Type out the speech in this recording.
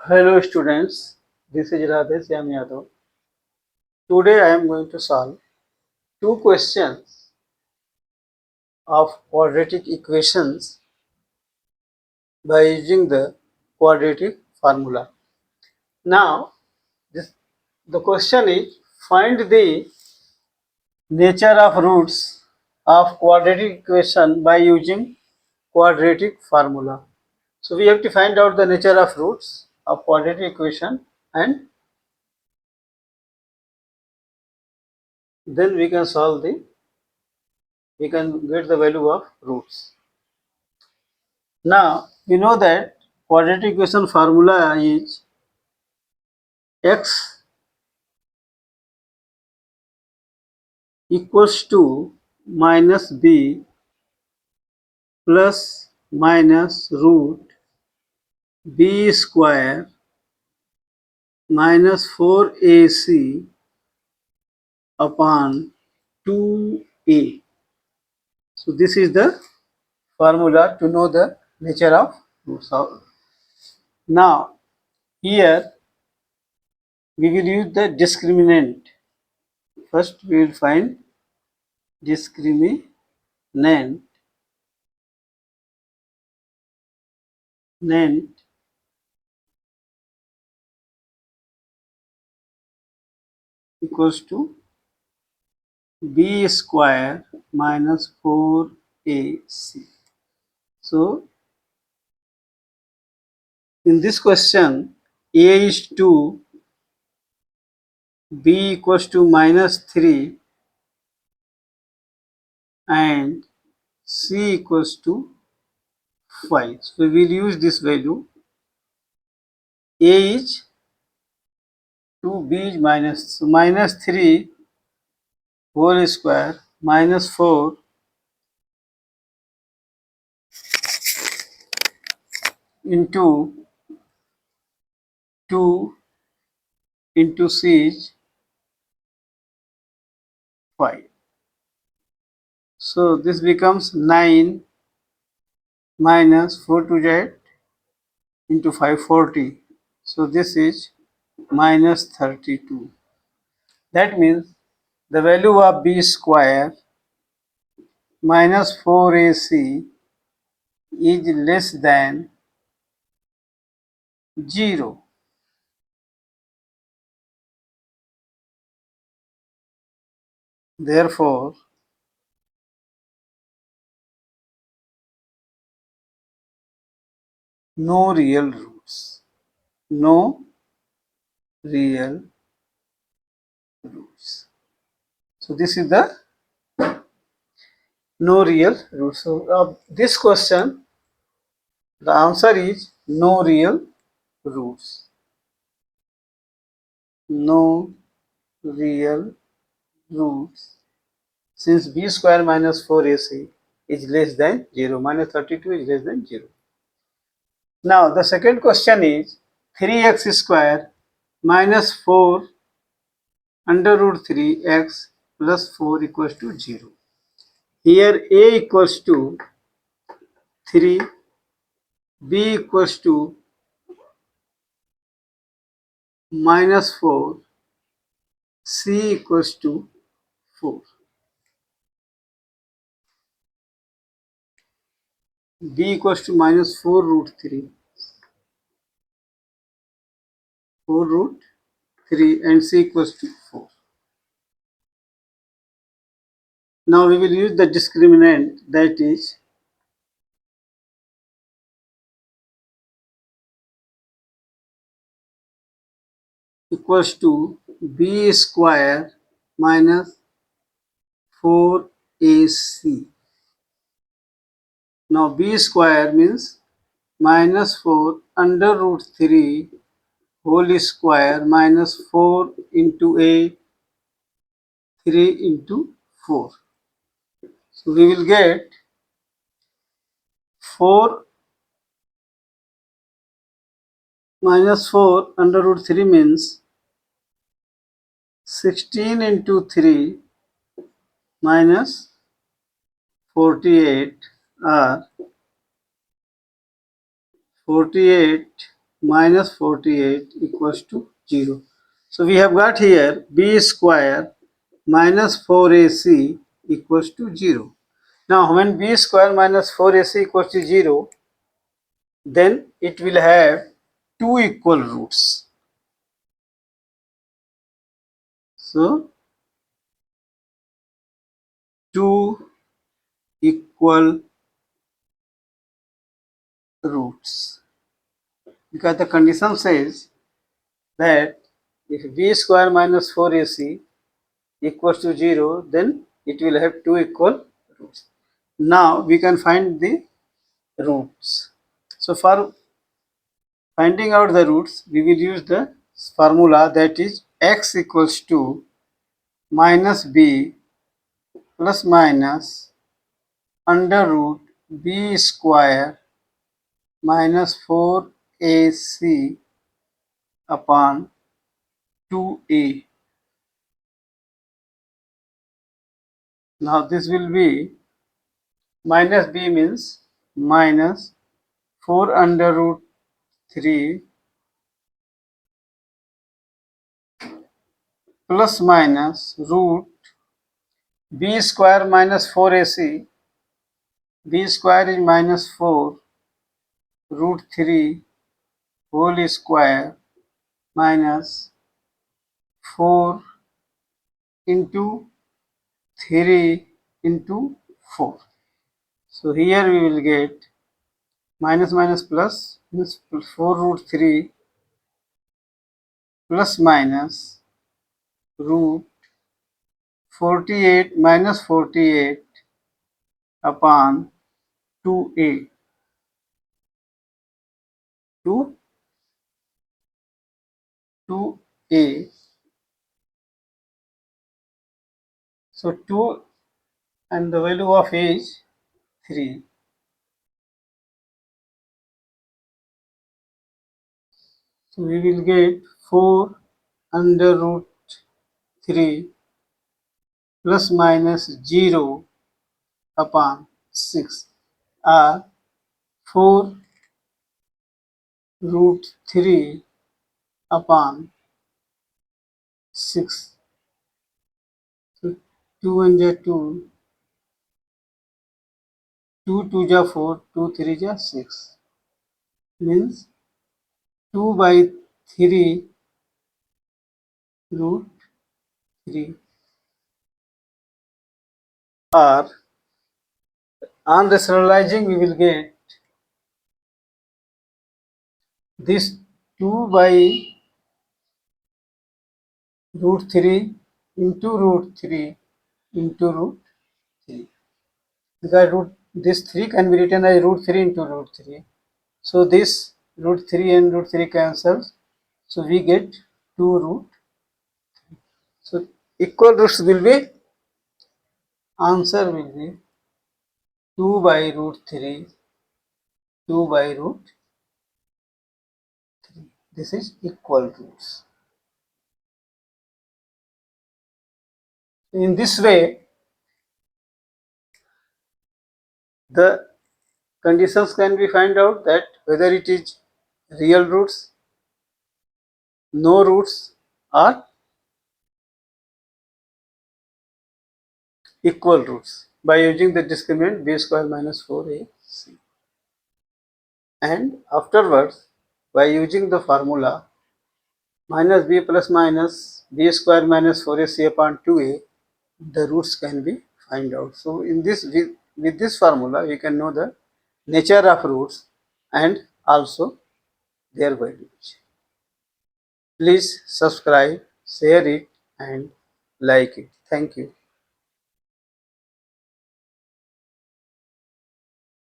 Hello students, this is RSYadav. Today I am going to solve two questions of quadratic equations by using the quadratic formula. Now the question is, find the nature of roots of quadratic equation by using quadratic formula. So we have to find out the nature of roots of quadratic equation, and then we can get the value of roots. Now we know that quadratic equation formula is x equals to minus b plus minus root b square minus 4ac upon 2a. So this is the formula to know the nature of roots. Now here we will use the discriminant. First we will find discriminant equals to b square minus 4ac. So in this question, a is 2, b equals to minus 3 and c equals to 5. So we will use this value. A is 2, b is minus. So minus 3 whole square minus 4 into 2 into c is 5. So this becomes 9 minus 4 to z into 540. So this is minus 32. That means the value of b square minus 4ac is less than 0. Therefore, no real roots. No real roots. So this is the no real roots. So this question, the answer is no real roots. No real roots. Since b square minus 4ac is less than 0, minus 32 is less than 0. Now the second question is 3x square minus 4 under root 3x plus 4 equals to 0. Here a equals to 3, b equals to minus 4, c equals to 4. b equals to minus 4 root 3, 4 root 3 and c equals to 4. Now we will use the discriminant, that is equals to b square minus 4ac. Now b square means minus 4 under root 3 whole square minus 4 into a 3 into 4. So we will get 4 minus 4 under root 3 means 16 into 3 minus 48 or 48 minus 48 equals to 0. So we have got here b square minus 4ac equals to 0. Now when b square minus 4ac equals to 0, then it will have two equal roots. So two equal roots, because the condition says that if b square minus 4ac equals to 0, then it will have two equal roots. Now we can find the roots. So for finding out the roots, we will use the formula, that is x equals to minus b plus minus under root b square minus 4ac upon 2a. Now this will be minus b means minus 4 under root 3 plus minus root b square minus 4ac. B square is minus 4 root 3 whole square minus 4 into 3 into 4. So here we will get minus minus plus means 4 root 3 plus minus root 48 minus 48 upon 2a. 2a. So 2 and the value of a is 3. So we will get 4 under root 3 plus minus 0 upon 6 or 4 root 3 upon 6. So 2 and 2, 2 2 ja 4, 2 3 ja 6, means 2 by 3 root 3. Or on rationalizing we will get this 2 by root 3 into root 3 into root 3, because this 3 can be written as root 3 into root 3. So this root 3 and root 3 cancels, so we get 2 root. So equal roots will be, answer will be 2 by root 3, 2 by root 3. This is equal roots. In this way, the conditions can be find out that whether it is real roots, no roots, or equal roots by using the discriminant b square minus 4ac, and afterwards by using the formula minus b plus minus b square minus 4ac upon 2a, the roots can be find out. So in this, with this formula we can know the nature of roots and also their values. Please subscribe, share it and like it. Thank you.